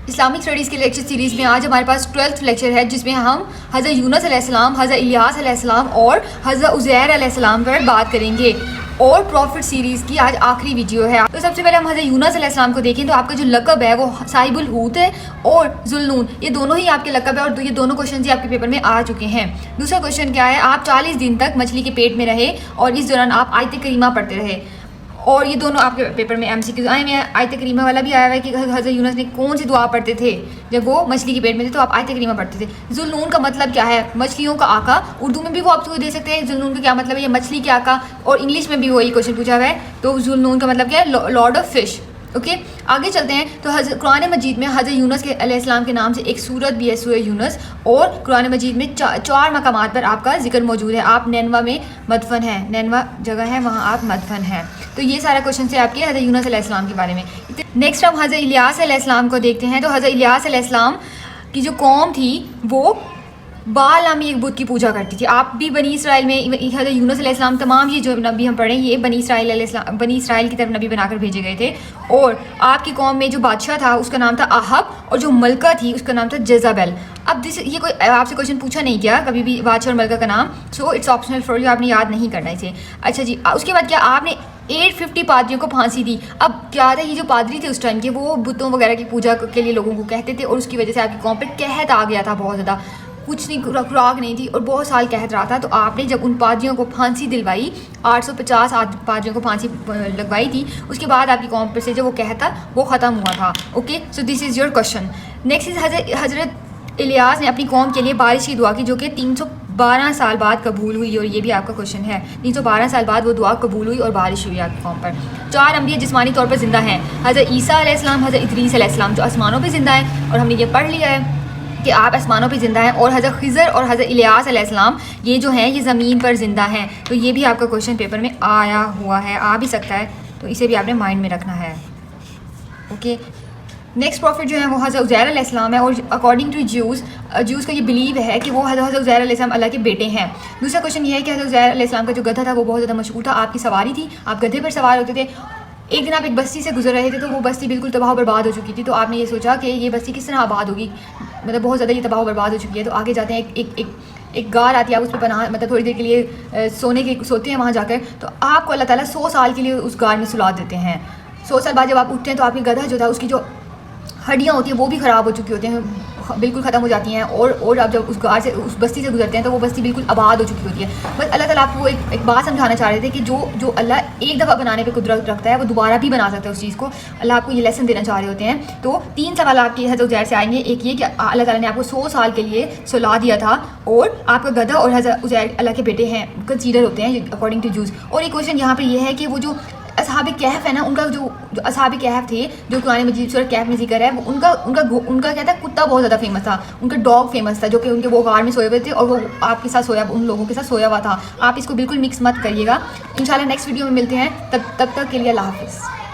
Islamic studies के lecture series में आज हमारे पास 12th लेक्चर है, जिसमें हम हज़रत यूनुस अलैहिस्सलाम, हज़रत इलियास अलैहिस्सलाम और हज़रत उज़ैर अलैहिस्सलाम पर बात करेंगे। और प्रॉफिट सीरीज़ की आज आखिरी वीडियो है। तो सबसे पहले हम हज़रत यूनुस अलैहिस्सलाम को देखें तो आपका जो लक़ब है वो साहिबुल हूत है और ज़ुल्नून, ये दोनों ही आपके लक़ब है और ये दोनों क्वेश्चन ही आपके पेपर में आ चुके हैं। दूसरा क्वेश्चन क्या है, आप 40 दिन तक मछली के पेट में रहे और इस दौरान आप आयत करीमा पढ़ते रहे। और ये दोनों आपके पेपर में MCQ आए हैं। आयत करीमा वाला भी आया हुआ है कि हज़रत यूनुस ने कौन सी दुआ पढ़ते थे जब वो मछली के पेट में थे, तो आप आयत करीमा पढ़ते थे। ज़ुल्नून का मतलब क्या है, मछलियों का आका। उर्दू में भी वो आपको दे सकते हैं ज़ुल्नून का क्या मतलब है, ये मछली के आका। और इंग्लिश में भी वही क्वेश्चन पूछा हुआ है, तो ज़ुल्नून का मतलब क्या है, लॉर्ड ऑफ फिश। ओके, आगे चलते हैं। तो कुरान मजीद में हज़रत यूनुस के अलैहिस्सलाम के नाम से एक सूरत भी है, सूरह यूनुस। और कुरान मजीद में चार मकामात पर आपका जिक्र मौजूद है। आप नैनवा में मदफन है, नैनवा जगह है, वहाँ आप मदफन हैं। तो ये सारा क्वेश्चन है आपके हज़रत यूनुस अलैहिस्सलाम के बारे में। नेक्स्ट हम हज़रत इलियास अलैहिस्सलाम को देखते हैं। तो हज़रत इलियास अलैहिस्सलाम की जो कौम थी वो बाल नामी एक बुत की पूजा करती थी। आप भी बनी इसराइल में हज़रत यूनुस अलैहिस्सलाम, तमाम ये जो नबी हम पढ़ें ये बनी इसराइल की तरफ नबी बनाकर भेजे गए थे। और आपकी कौम में जो बादशाह था उसका नाम था आहब और जो मलका थी उसका नाम था जेज़ाबेल। अब ये कोई आपसे क्वेश्चन पूछा नहीं किया कभी भी बादशाह और मलका का नाम, so it's optional for you, आपने याद नहीं करना इसे। अच्छा जी, उसके बाद क्या आपने 850 पादरियों को फांसी दी। अब क्या था, ये जो पादरी थे उस टाइम के वो बुतों वगैरह की पूजा के लिए लोगों को कहते थे और उसकी वजह से आपकी कौम पर कहत आ गया था बहुत ज़्यादा, कुछ नहीं, खुराक नहीं थी और बहुत साल कहत रहा था। तो आपने जब उन पादरियों को फांसी दिलवाई, 850 पादरियों को फांसी लगवाई थी, उसके बाद आपकी कौम पर से जो वो कहता वो ख़त्म हुआ था। Okay, so this is your question. Next is हज़रत इलियास ने अपनी कौम के लिए बारिश की दुआ की जो कि 312 साल बाद कबूल हुई, और ये भी आपका क्वेश्चन है। 312 साल बाद वो दुआ कबूल हुई और बारिश हुई आपकी कौम पर। 4 अंबिया जिस्मानी तौर पर ज़िंदा हैं, हज़रत ईसा अलैहिस्सलाम, हज़रत इदरीस अलैहिस्सलाम जो आसमानों पर ज़िंदा है, और हमने ये पढ़ लिया है कि आप आसमानों पे ज़िंदा हैं। और हज़रत खिज़र और हज़रत इलियास अलैहिस्सलाम ये जो हैं ये ज़मीन पर ज़िंदा हैं। तो ये भी आपका क्वेश्चन पेपर में आया हुआ है, आ भी सकता है, तो इसे भी आपने माइंड में रखना है। ओके, नेक्स्ट प्रॉफिट जो है वो हज़रत उज़ैर अलैहिस्सलाम है। और अकॉर्डिंग टू ज्यूज़ का ये बिलीव है कि वो हज़रत उज़ैर अलैहिस्सलाम अल्लाह के बेटे हैं। दूसरा क्वेश्चन ये है कि हज़रत उज़ैर अलैहिस्सलाम का जो गधा था वो बहुत ज़्यादा मशहूर था, आपकी सवारी थी, आप गधे पर सवार होते थे। एक दिन आप एक बस्ती से गुजर रहे थे तो वो बस्ती बिल्कुल तबाह बर्बाद हो चुकी थी। तो आपने ये सोचा कि ये बस्ती किस तरह आबाद होगी, मतलब बहुत ज़्यादा ये तबाह बर्बाद हो चुकी है। तो आगे जाते हैं, एक गार आती है, आप उस पर पनाह मतलब थोड़ी देर के लिए सोते हैं वहाँ जाकर। तो आपको अल्लाह ताला 100 साल के लिए उस गार में सुला देते हैं। 100 साल बाद जब आप उठते हैं तो आपकी गधा जो था उसकी जो हड्डियाँ होती हैं वो भी ख़राब हो चुकी होती हैं, बिल्कुल ख़त्म हो जाती हैं। और आप जब उस गार से उस बस्ती से गुजरते हैं तो वो बस्ती बिल्कुल आबाद हो चुकी होती है। बस अल्लाह ताला आपको एक बात समझाना चाह रहे थे कि जो अल्लाह एक दफ़ा बनाने पे कुदरत रखता है वो दोबारा भी बना सकता है उस चीज़ को। अल्लाह आपको ये लेसन देना चाह रहे होते हैं। तो 3 सवाल आपके हज़रत उज़ैर से आएंगे। एक ये कि अल्लाह ताला ने आपको 100 साल के लिए सुला दिया था और आपका गधा और हज़रत उज़ैर अल्लाह के बेटे हैं, कंसीडर होते हैं अकॉर्डिंग टू ज्यूज़। और एक क्वेश्चन यहाँ पर यह है कि वो जो असहाब कहफ है ना, उनका जो असहाब कहफ थे जो कुरान मजीद सूरह कहफ में जिक्र है, वो उनका क्या था, कुत्ता बहुत ज़्यादा फेमस था, उनका डॉग फेमस था जो कि उनके वो गार में सोए हुए थे और वो आपके साथ उन लोगों के साथ सोया हुआ था। आप इसको बिल्कुल मिक्स मत करिएगा। इंशाल्लाह नेक्स्ट वीडियो में मिलते हैं, तब तक के लिए अल्लाह हाफ़िज़।